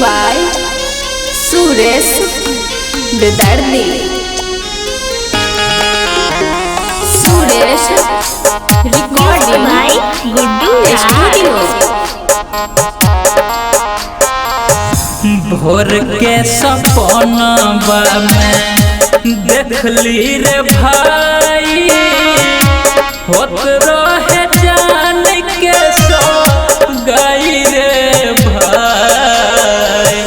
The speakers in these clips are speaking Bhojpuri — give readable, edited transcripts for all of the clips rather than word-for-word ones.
by Suresh Bedardi. Suresh recording by Guddu Studio. भोर के सपनवा में देखली रे भाई होत रहे जान के सो गई रे भाई।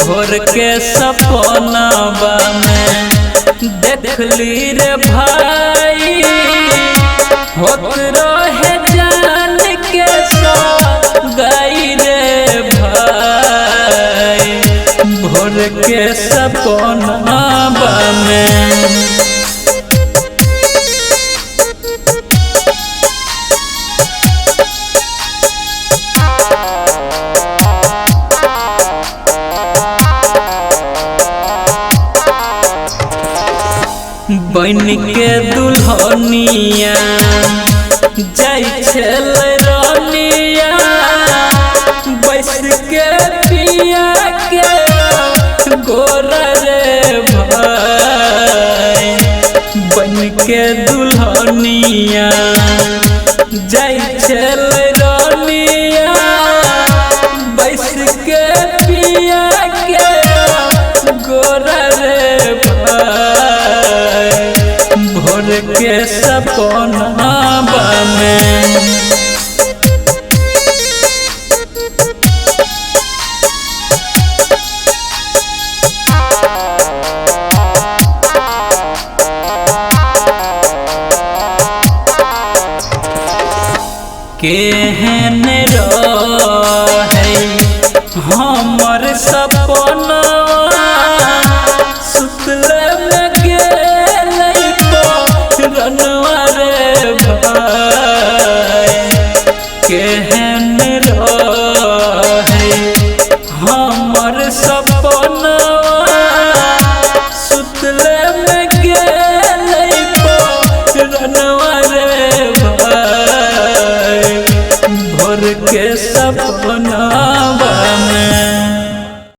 भोर के सपनवा में देखली रे भाई होत रहे जान के सो गई रे भाई। भोर के सपनवा में बन के दुल्हनिया जाय छले